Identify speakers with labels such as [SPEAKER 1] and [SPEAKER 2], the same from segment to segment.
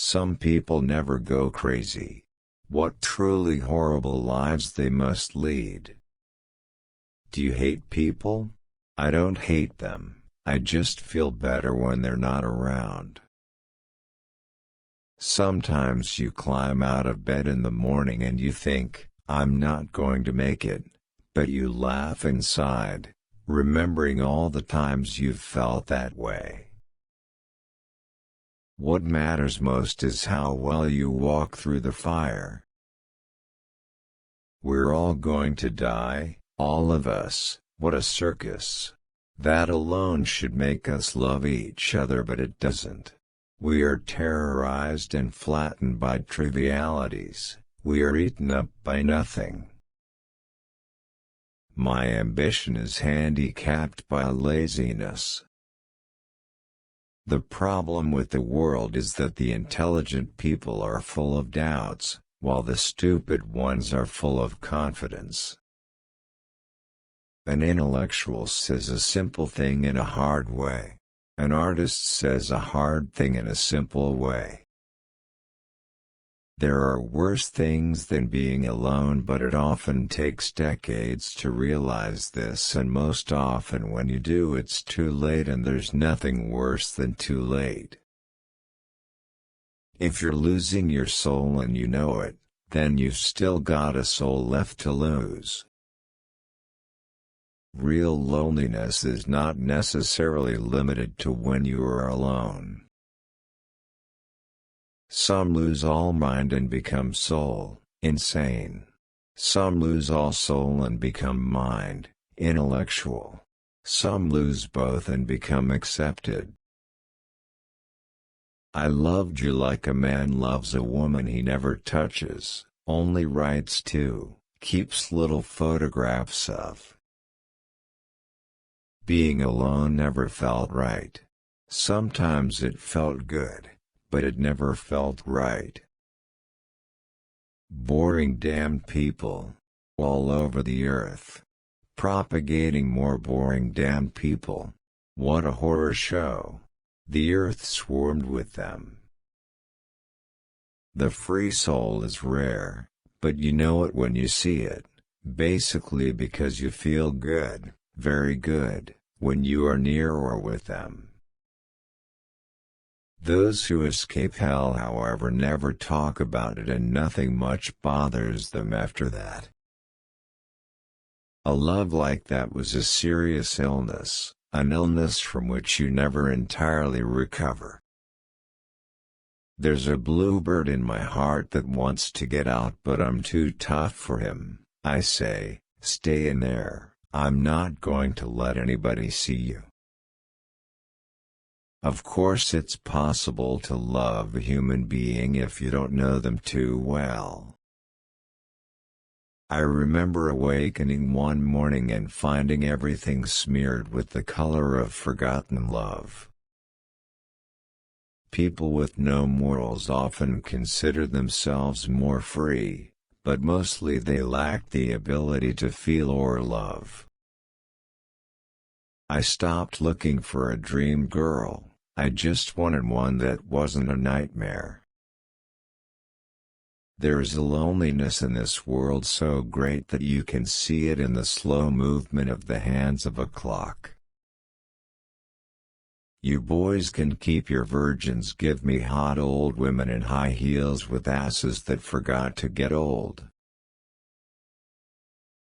[SPEAKER 1] Some people never go crazy. What truly horrible lives they must lead. Do you hate people? I don't hate them, I just feel better when they're not around. Sometimes you climb out of bed in the morning and you think, I'm not going to make it, but you laugh inside, remembering all the times you've felt that way. What matters most is how well you walk through the fire. We're all going to die, all of us. What a circus. That alone should make us love each other, but it doesn't. We are terrorized and flattened by trivialities, we are eaten up by nothing. My ambition is handicapped by laziness. The problem with the world is that the intelligent people are full of doubts, while the stupid ones are full of confidence. An intellectual says a simple thing in a hard way. An artist says a hard thing in a simple way. There are worse things than being alone, but it often takes decades to realize this, and most often when you do it's too late, and there's nothing worse than too late. If you're losing your soul and you know it, then you've still got a soul left to lose. Real loneliness is not necessarily limited to when you are alone. Some lose all mind and become soul, insane. Some lose all soul and become mind, intellectual. Some lose both and become accepted. I loved you like a man loves a woman he never touches, only writes to, keeps little photographs of. Being alone never felt right. Sometimes it felt good, but it never felt right. Boring damned people, all over the earth, propagating more boring damned people. What a horror show. The earth swarmed with them. The free soul is rare, but you know it when you see it, basically because you feel good, very good, when you are near or with them. Those who escape hell, however, never talk about it, and nothing much bothers them after that. A love like that was a serious illness, an illness from which you never entirely recover. There's a bluebird in my heart that wants to get out, but I'm too tough for him. I say, stay in there, I'm not going to let anybody see you. Of course it's possible to love a human being if you don't know them too well. I remember awakening one morning and finding everything smeared with the color of forgotten love. People with no morals often consider themselves more free, but mostly they lack the ability to feel or love. I stopped looking for a dream girl. I just wanted one that wasn't a nightmare. There is a loneliness in this world so great that you can see it in the slow movement of the hands of a clock. You boys can keep your virgins, give me hot old women in high heels with asses that forgot to get old.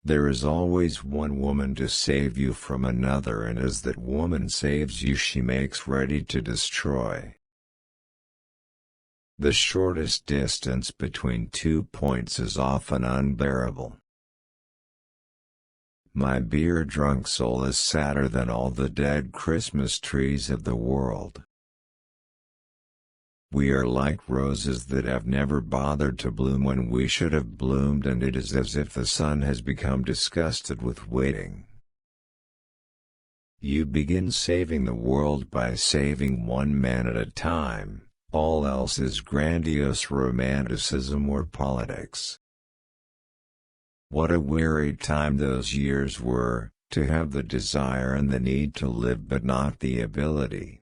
[SPEAKER 1] There is always one woman to save you from another, and as that woman saves you, she makes ready to destroy. The shortest distance between 2 points is often unbearable. My beer-drunk soul is sadder than all the dead Christmas trees of the world. We are like roses that have never bothered to bloom when we should have bloomed, and it is as if the sun has become disgusted with waiting. You begin saving the world by saving one man at a time, all else is grandiose romanticism or politics. What a weary time those years were, to have the desire and the need to live but not the ability.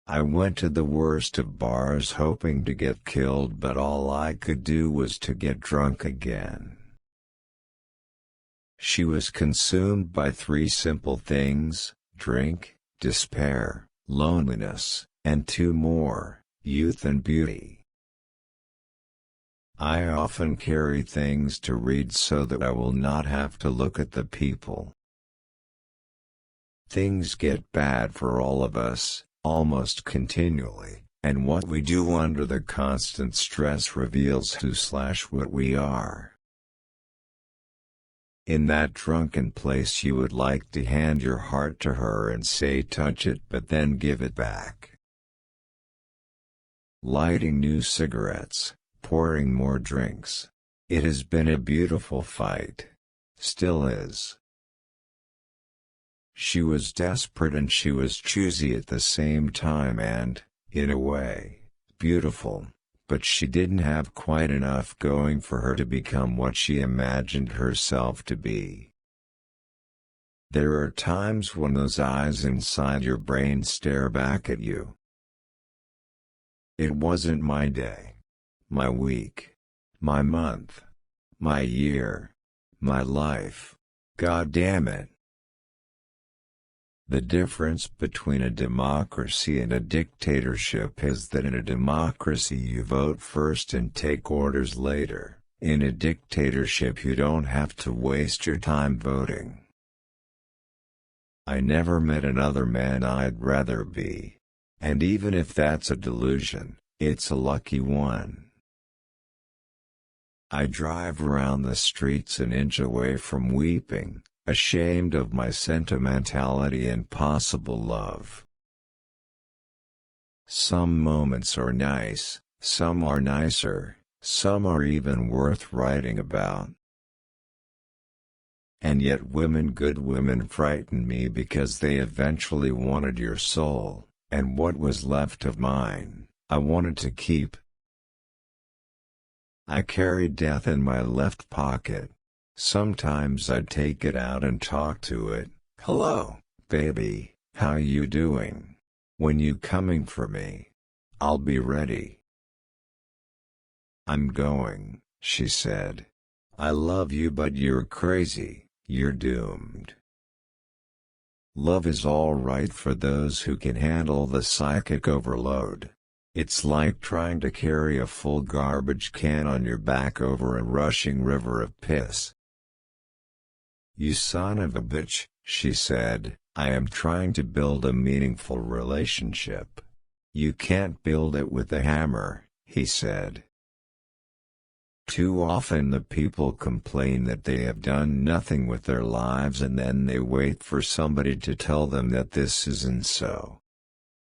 [SPEAKER 1] I went to the worst of bars hoping to get killed, but all I could do was to get drunk again. She was consumed by three simple things: drink, despair, loneliness, and two more: youth and beauty. I often carry things to read so that I will not have to look at the people. Things get bad for all of us, almost continually, and what we do under the constant stress reveals who/what we are. In that drunken place you would like to hand your heart to her and say touch it, but then give it back. Lighting new cigarettes, pouring more drinks. It has been a beautiful fight. Still is. She was desperate and she was choosy at the same time and, in a way, beautiful, but she didn't have quite enough going for her to become what she imagined herself to be. There are times when those eyes inside your brain stare back at you. It wasn't my day, my week, my month, my year, my life. God damn it. The difference between a democracy and a dictatorship is that in a democracy you vote first and take orders later. In a dictatorship you don't have to waste your time voting. I never met another man I'd rather be. And even if that's a delusion, it's a lucky one. I drive around the streets an inch away from weeping, ashamed of my sentimentality and possible love. Some moments are nice, some are nicer, some are even worth writing about. And yet good women frighten me because they eventually wanted your soul, and what was left of mine, I wanted to keep. I carried death in my left pocket. Sometimes I'd take it out and talk to it. Hello, baby, how you doing? When you coming for me? I'll be ready. I'm going, she said. I love you but you're crazy, you're doomed. Love is all right for those who can handle the psychic overload. It's like trying to carry a full garbage can on your back over a rushing river of piss. You son of a bitch, she said, I am trying to build a meaningful relationship. You can't build it with a hammer, he said. Too often the people complain that they have done nothing with their lives and then they wait for somebody to tell them that this isn't so.